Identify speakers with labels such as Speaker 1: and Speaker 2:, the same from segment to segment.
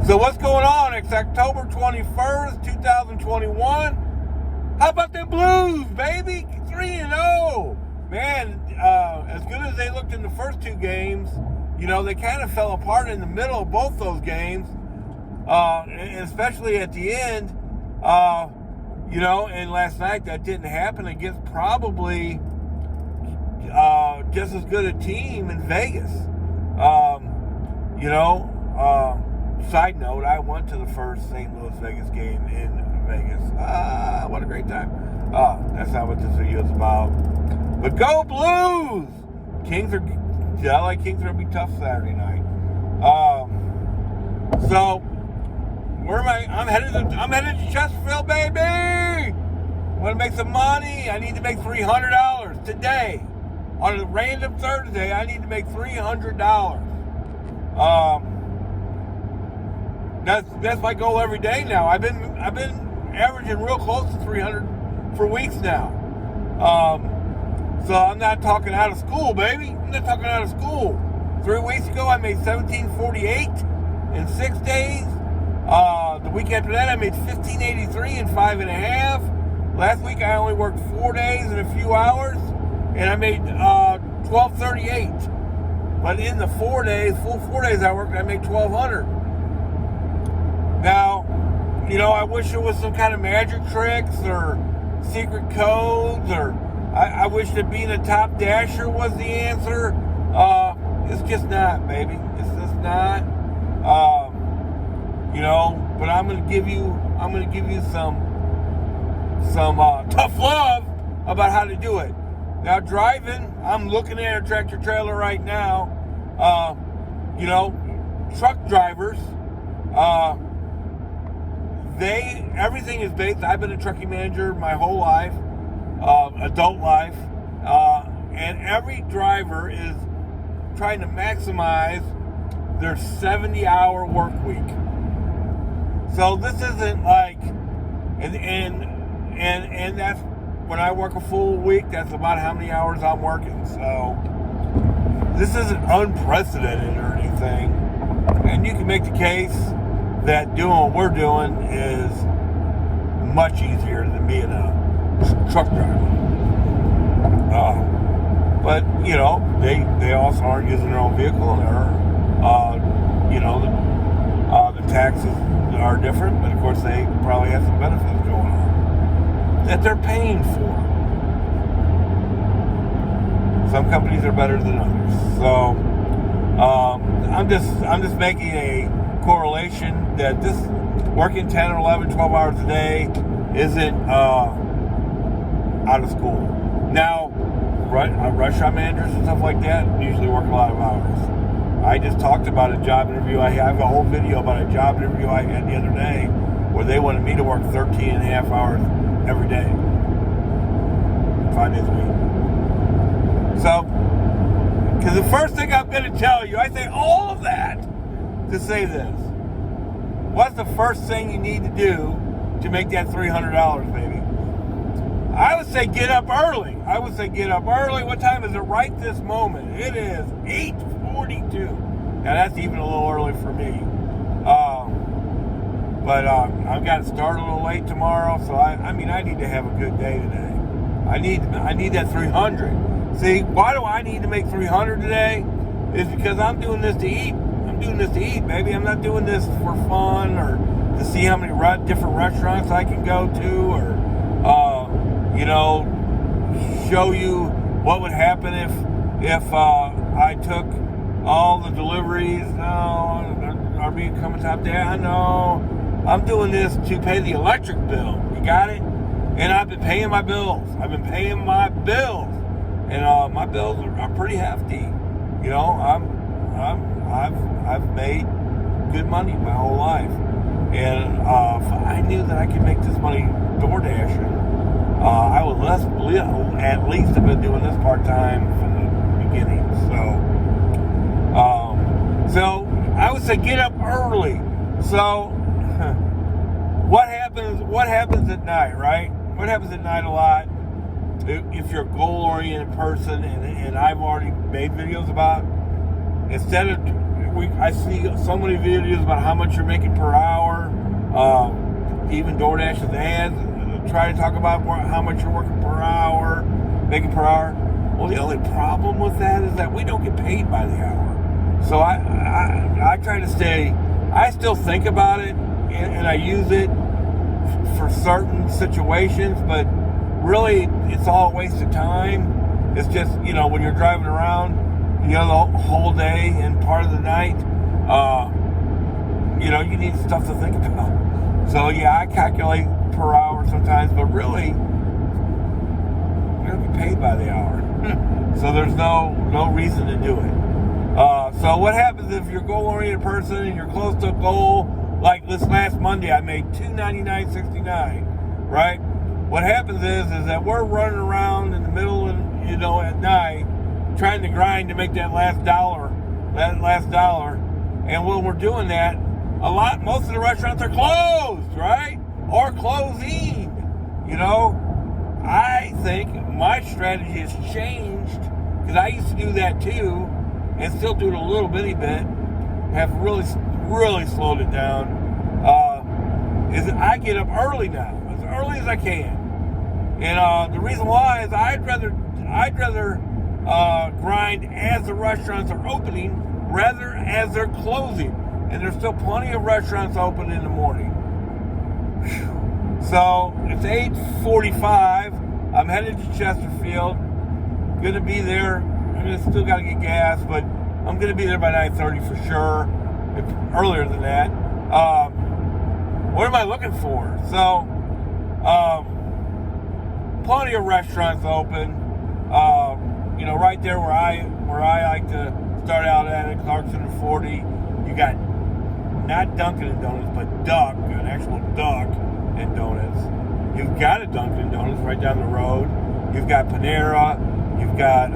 Speaker 1: So what's going on? It's October 21st, 2021. How about the Blues, baby? 3-0. Man, as good as they looked in the first two games, they kind of fell apart in the middle of both those games, especially at the end. And last night that didn't happen against probably just as good a team in Vegas. Side note, I went to the first St. Louis-Vegas game in Vegas. What a great time. That's not what this video is about. But go Blues! Kings are going to be tough Saturday night. So, where am I? I'm headed to Chesterfield, baby! I want to make some money. I need to make $300 today. On a random Thursday, I need to make $300. That's my goal every day now. I've been averaging real close to 300 for weeks now. So I'm not talking out of school, baby. I'm not talking out of school. 3 weeks ago, I made $1,748 in 6 days. The week after that, I made $1,583 in 5.5. Last week, I only worked 4 days and a few hours, and I made $1,238. But in the full 4 days I worked, I made $1,200. Now, I wish there was some kind of magic tricks or secret codes, or I wish that being a top dasher was the answer. It's just not, baby. It's just not. But I'm gonna give you some tough love about how to do it. Now, driving, I'm looking at a tractor trailer right now. Truck drivers, everything is based. I've been a trucking manager my whole life, adult life, and every driver is trying to maximize their 70-hour work week. So this isn't like, and that's when I work a full week. That's about how many hours I'm working. So this isn't unprecedented or anything, and you can make the case that doing what we're doing is much easier than being a truck driver. But they also aren't using their own vehicle, and the taxes are different. But of course, they probably have some benefits going on that they're paying for. Some companies are better than others. So I'm just making a correlation that this working 10 or 11, 12 hours a day isn't out of school. Now, restaurant managers and stuff like that usually work a lot of hours. I just talked about a job interview I have a whole video about a job interview I had the other day where they wanted me to work 13 and a half hours every day, 5 days a week. So, because the first thing I'm going to tell you, I say all of that to say this. What's the first thing you need to do to make that $300, baby? I would say get up early. What time is it right this moment? It is 8:42. Now that's even a little early for me. But I've got to start a little late tomorrow, so I need to have a good day today. I need that 300. See, why do I need to make 300 today? It's because I'm doing this to eat. Baby. I'm not doing this for fun or to see how many different restaurants I can go to, or show you what would happen if I took all the deliveries. No, are we coming top down? I know. I'm doing this to pay the electric bill. You got it? And I've been paying my bills. And my bills are pretty hefty. I've made good money my whole life, and if I knew that I could make this money DoorDashing, I would at least have been doing this part-time from the beginning. So I would say get up early. So what happens at night, right? What happens at night a lot, if you're a goal-oriented person, and I've already made videos about, instead of I see so many videos about how much you're making per hour. Even DoorDash's ads try to talk about how much you're working per hour, making per hour. Well, the only problem with that is that we don't get paid by the hour. So I try to stay. I still think about it and I use it for certain situations, but really it's all a waste of time. It's just, when you're driving around, the whole day and part of the night, you need stuff to think about. So yeah, I calculate per hour sometimes, but really, we don't get paid by the hour. So there's no reason to do it. So what happens if you're a goal-oriented person and you're close to a goal? Like this last Monday, I made $299.69, right? What happens is that we're running around in the middle and at night trying to grind to make that last dollar. And when we're doing that, most of the restaurants are closed, right? Or closing. I think my strategy has changed because I used to do that too, and still do it a little bitty bit. Have really slowed it down. Is that I get up early now, as early as I can, and the reason why is I'd rather grind as the restaurants are opening rather as they're closing, and there's still plenty of restaurants open in the morning. So it's 8:45. I'm headed to Chesterfield. Gonna be there. Still got to get gas, but I'm gonna be there by 9:30 for sure. If earlier than that. What am I looking for? So, plenty of restaurants open. Right there where I like to start out at Clarkson and 40. You got not Dunkin' Donuts, but an actual Duck and Donuts. You've got a Dunkin' Donuts right down the road. You've got Panera. You've got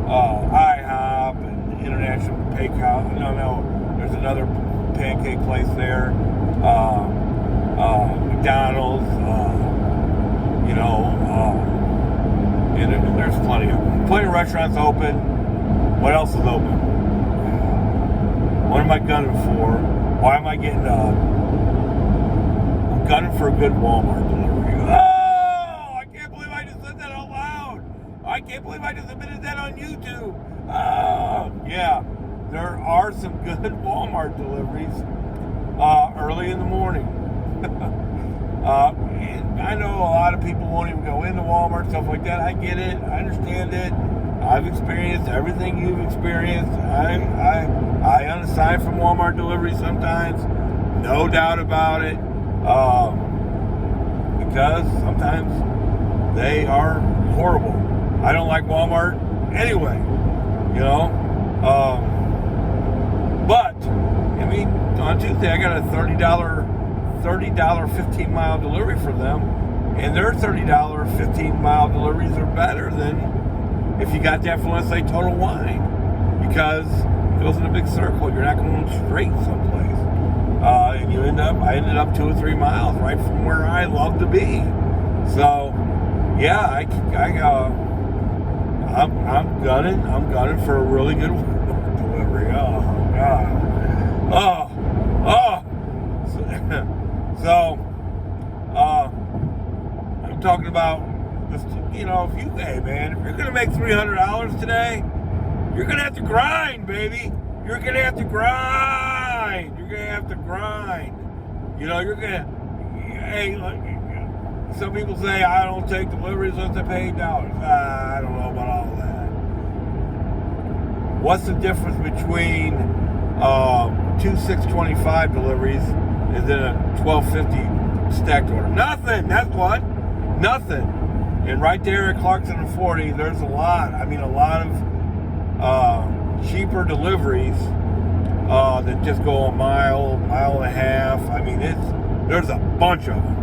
Speaker 1: IHOP and International Bakehouse. No, there's another pancake place there. McDonald's. And there's plenty of restaurants open. What else is open? What am I gunning for? Why am I getting I'm gunning for a good Walmart delivery. Oh, I can't believe I just said that out loud. I can't believe I just admitted that on YouTube. Yeah, there are some good Walmart deliveries early in the morning. And I know a lot of people won't even go into Walmart, stuff like that. I get it. I understand it. I've experienced everything you've experienced. I unassigned from Walmart delivery sometimes. No doubt about it. Because sometimes they are horrible. I don't like Walmart anyway. But on Tuesday I got a $30 15-mile delivery for them, and their $30 15-mile deliveries are better than if you got that from, let's say, Total Wine, because it goes in a big circle. You're not going straight someplace, and I ended up 2 or 3 miles right from where I love to be. So yeah, I'm gunning for a really good delivery. Oh God. So, I'm talking about this, if you're going to make $300 today, you're going to have to grind, baby. You're going to have to grind. Some people say, I don't take deliveries unless I pay $8. I don't know about all that. What's the difference between 2 $6.25 deliveries and then a $12.50 stacked order? Nothing. That's what. Nothing. And right there at Clarkson and 40, there's a lot of cheaper deliveries that just go a mile and a half. There's a bunch of them.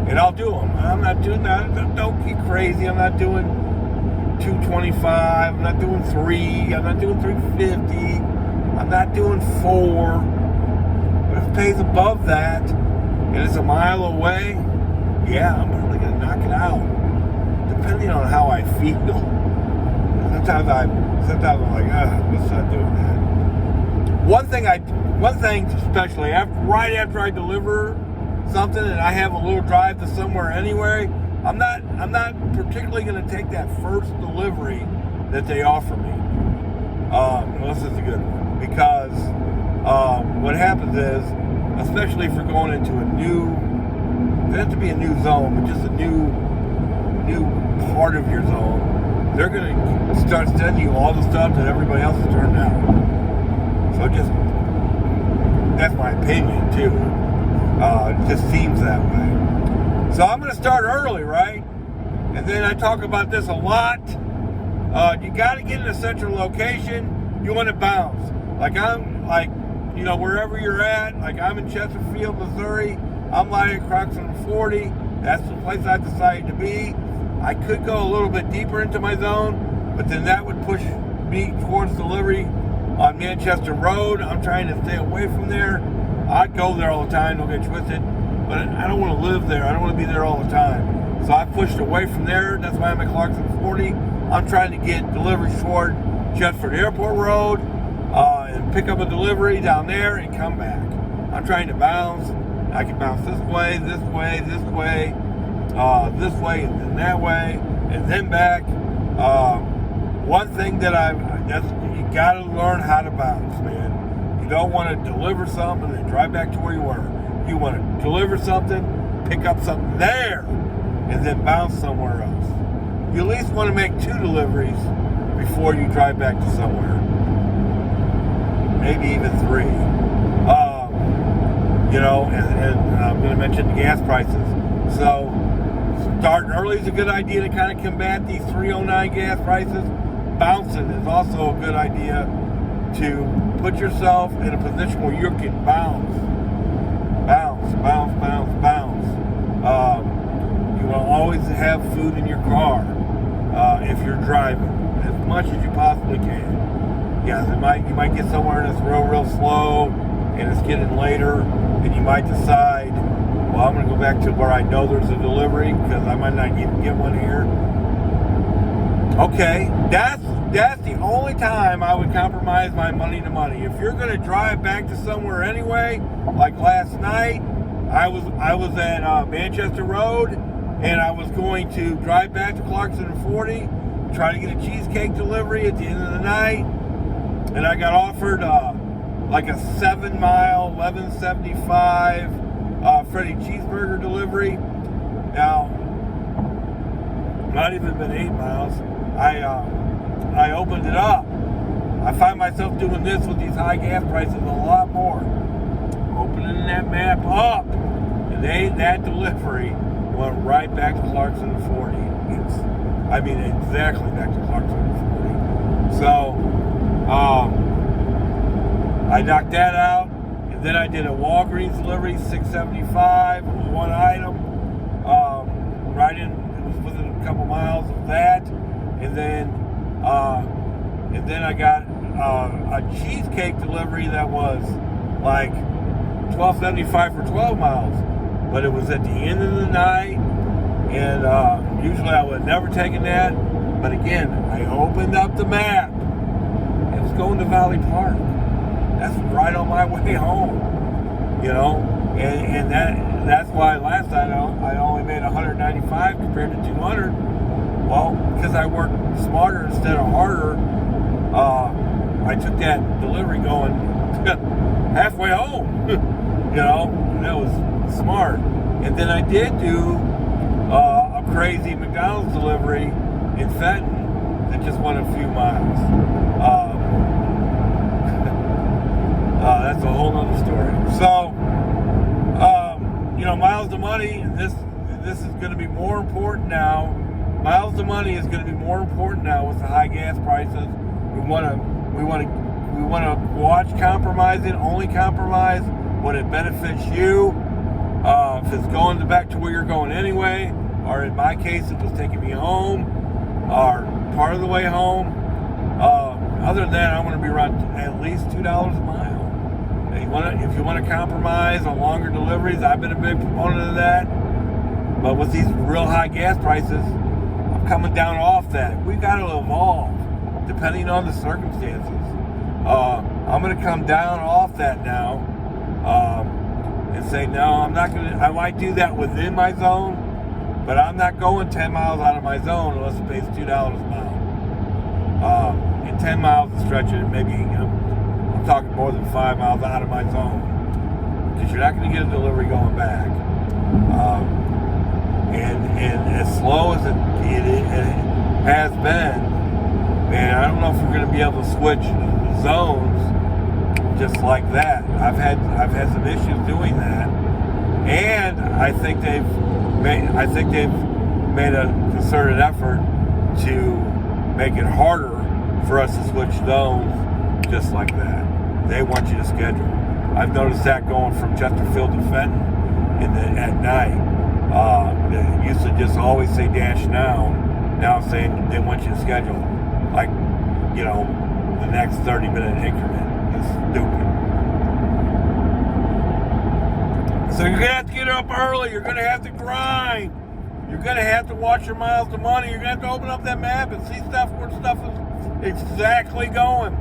Speaker 1: And I'll do them. I'm not doing that. Don't get crazy. I'm not doing $2.25. I'm not doing $3. I'm not doing $3.50. I'm not doing $4. But if it pays above that and it's a mile away, yeah, I'm probably going to knock it out, depending on how I feel. sometimes I'm like, let's not doing that. One thing especially right after I deliver something and I have a little drive to somewhere anyway, I'm not particularly going to take that first delivery that they offer me, unless it's a good one, because what happens is, especially if you're going into a new, it doesn't have to be a new zone, but just a new part of your zone, they're going to start sending you all the stuff that everybody else has turned down. So that's my opinion too. It just seems that way. So I'm going to start early, right? And then I talk about this a lot. You got to get in a central location. You want to bounce. Wherever you're at, like I'm in Chesterfield, Missouri. I'm lying across from 40. That's the place I decided to be. I could go a little bit deeper into my zone, but then that would push me towards delivery on Manchester Road. I'm trying to stay away from there. I'd go there all the time, don't get twisted, but I don't want to live there. I don't want to be there all the time. So I pushed away from there. That's why I'm at Clarkson 40. I'm trying to get deliveries toward Chelmsford Airport Road and pick up a delivery down there and come back. I'm trying to bounce. I can bounce this way, this way, this way, this way, and then that way, and then back. One thing that you got to learn how to bounce, man. You don't want to deliver something and then drive back to where you were. You want to deliver something, pick up something there, and then bounce somewhere else. You at least want to make 2 deliveries before you drive back to somewhere. Maybe even 3. And I'm going to mention the gas prices. So starting early is a good idea to kind of combat these $3.09 gas prices. Bouncing is also a good idea to put yourself in a position where you can bounce. You will always have food in your car if you're driving, as much as you possibly can. Yes, you might get somewhere that's real slow and it's getting later, and you might decide, well, I'm going to go back to where I know there's a delivery because I might not even get one here. Okay, that's the only time I would compromise my money to money. If you're going to drive back to somewhere anyway, like last night, I was at Manchester Road, and I was going to drive back to Clarkson 40, try to get a cheesecake delivery at the end of the night, and I got offered like a 7-mile, 11.75 Freddy cheeseburger delivery. Now, not even been 8 miles. I opened it up. I find myself doing this with these high gas prices a lot more. Opening that map up, and that delivery went right back to Clarkson 40. Exactly back to Clarkson 40. So, I knocked that out, and then I did a Walgreens delivery, $6.75, one item. Right in, it was within a couple miles of that, and then I got a cheesecake delivery that was like $12.75 for 12 miles, but it was at the end of the night, and usually I would have never taken that, but again, I opened up the map. It was going to Valley Park. That's right on my way home, and that's why last night I only made $195 compared to $200. Well, because I worked smarter instead of harder, I took that delivery going halfway home. That was smart. And then I did do a crazy McDonald's delivery in Fenton that just went a few miles. That's a whole other story. So, miles to money, this is going to be more important now. Miles to money is going to be more important now with the high gas prices. We want to watch compromising, only compromise when it benefits you. If it's going back to where you're going anyway, or in my case, it was taking me home, or part of the way home. Other than that, I'm going to be around at least $2 a mile. If you want to compromise on longer deliveries, I've been a big proponent of that. But with these real high gas prices, I'm coming down off that. We've got to evolve. depending on the circumstances. I'm going to come down off that now and say, no, I'm not going to. I might do that within my zone, but I'm not going 10 miles out of my zone unless it pays $2 a mile. And 10 miles is stretching, maybe I'm talking more than 5 miles out of my zone, because you're not going to get a delivery going back. And as slow as it has been, man, I don't know if we're going to be able to switch zones just like that. I've had some issues doing that, and I think they've made a concerted effort to make it harder for us to switch zones just like that. They want you to schedule. I've noticed that going from Chesterfield to Fenton at night. They used to just always say dash now. Now it's saying they want you to schedule, like, the next 30-minute increment. It's stupid. So you're going to have to get up early. You're going to have to grind. You're going to have to watch your miles to money. You're going to have to open up that map and see where stuff is exactly going.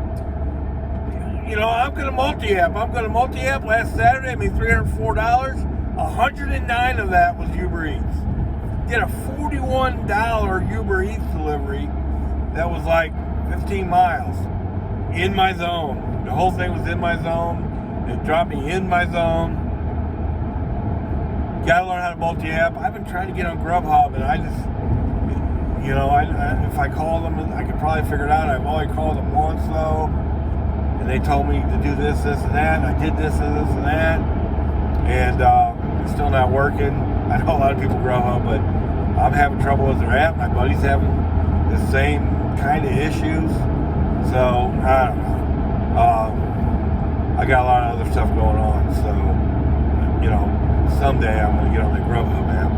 Speaker 1: I'm going to multi-app. Last Saturday. I made $304. 109 of that was Uber Eats. Did a $41 Uber Eats delivery that was like 15 miles in my zone. The whole thing was in my zone. It dropped me in my zone. Gotta learn how to multi-app. I've been trying to get on Grubhub, and I just, if I call them, I could probably figure it out. I've only called them once, though, and they told me to do this, and that, and I did this, and that, and it's still not working. I know a lot of people Grubhub, but I'm having trouble with their app. My buddy's having the same kind of issues, so I don't know. I got a lot of other stuff going on, so, someday I'm going to get on the Grubhub app.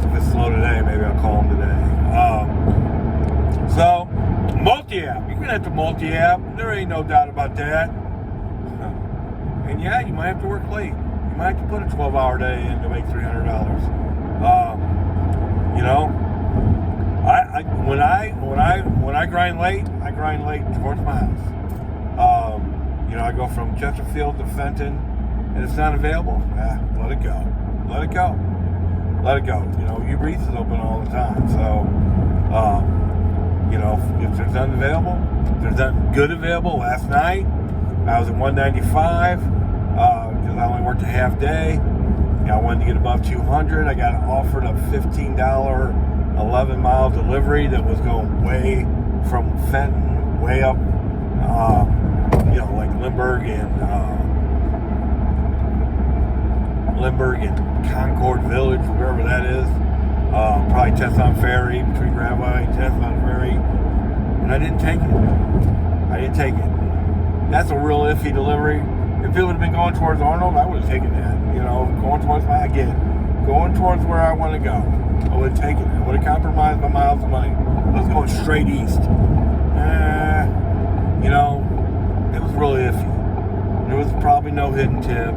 Speaker 1: If it's slow today, maybe I'll call them today. So, multi-app. You're going to have to multi-app. There ain't no doubt about that. And yeah, you might have to work late. You might have to put a 12-hour day in to make $300. When I grind late, towards my house. I go from Chesterfield to Fenton, and it's not available. Let it go. Uber Eats is open all the time. So, if there's nothing available, if there's nothing good available. Last night, I was at 195 because I only worked a half day. I wanted to get above 200. I got offered a $15 11-mile delivery that was going way from Fenton, way up, like Lindbergh and Concord Village, wherever that is. Probably Tesson Ferry, between Grand Valley and Tesson Ferry. And I didn't take it. That's a real iffy delivery. If it would have been going towards Arnold, I would have taken that. Going towards where I want to go. I would have taken it. I would have compromised my miles of money. I was going straight east. It was really iffy. There was probably no hidden tip,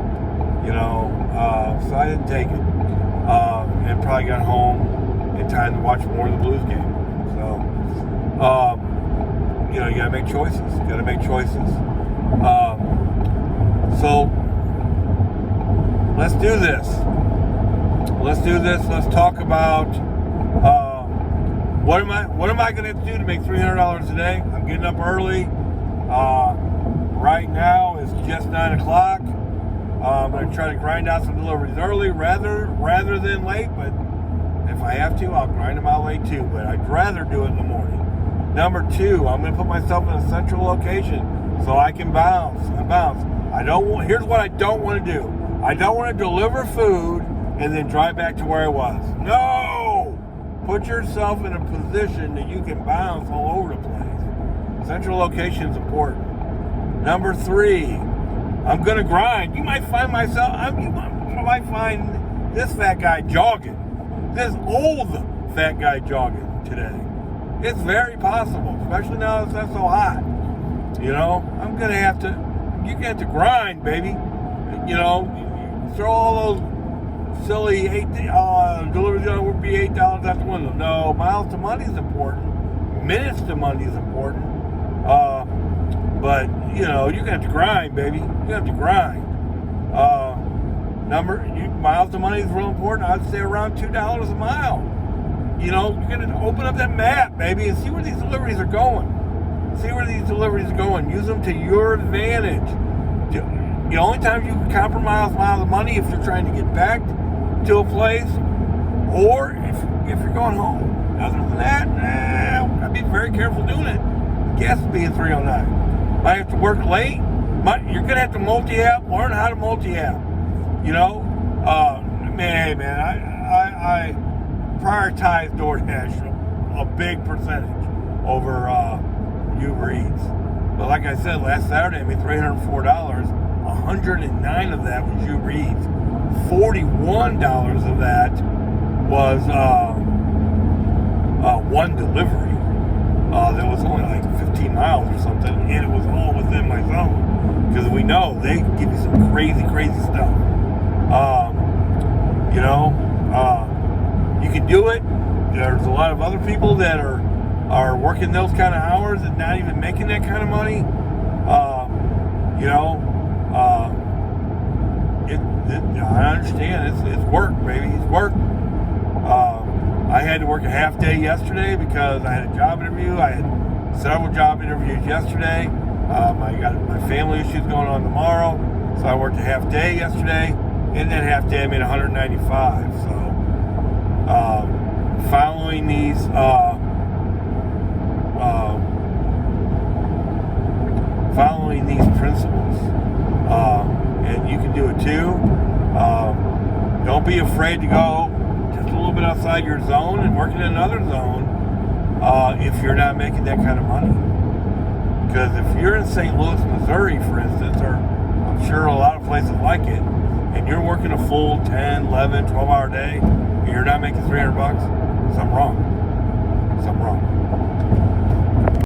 Speaker 1: so I didn't take it. And probably got home in time to watch more of the Blues game. So, you gotta make choices. So, let's do this. Let's talk about what am I going to do to make $300 a day? I'm getting up early. Right now it's just 9 o'clock. I'm going to try to grind out some deliveries early rather than late. But if I have to, I'll grind them out late too. But I'd rather do it in the morning. Number 2, I'm going to put myself in a central location so I can bounce. Here's what I don't want to do. I don't want to deliver food and then drive back to where I was. No! Put yourself in a position that you can bounce all over the place. Central location is important. Number 3, I'm going to grind. You might find this fat guy jogging. This old fat guy jogging today. It's very possible, especially now it's not so hot. You're going to have to grind, baby. Throw all those silly deliveries would be $8 out the window. No, miles to money is important. minutes to money is important. But you know, you're gonna have to grind, baby. You're gonna have to grind. Miles to money is real important. I'd say around $2 a mile. You know, you're gonna open up that map, baby, and see where these deliveries are going. Use them to your advantage. The only time you can compromise miles of money if you're trying to get back to a place, or if you're going home. Other than that, I'd be very careful doing it. Gas will be at 309. Might have to work late. You're gonna have to multi-app. Learn how to multi-app. You know, man, I prioritize DoorDash a big percentage over Uber Eats. But like I said, last Saturday I made $304. 109 of that was Uber Eats. $41 of that was one delivery. That was only like 15 miles or something, and it was all within my zone. Because we know they give you some crazy stuff. You know, you can do it. There's a lot of other people that are working those kind of hours and not even making that kind of money. You know, I understand. It's work, baby. It's work. I had to work a half day yesterday because I had a job interview. I had several job interviews yesterday. I got my family issues going on tomorrow, so I worked a half day yesterday. In that half day, I made $195. So, following these principles, and you can do it too. Don't be afraid to go just a little bit outside your zone and work in another zone if you're not making that kind of money. Because if you're in St. Louis, Missouri, for instance, or I'm sure a lot of places like it, and you're working a full 10, 11, 12-hour day, and you're not making $300, something wrong.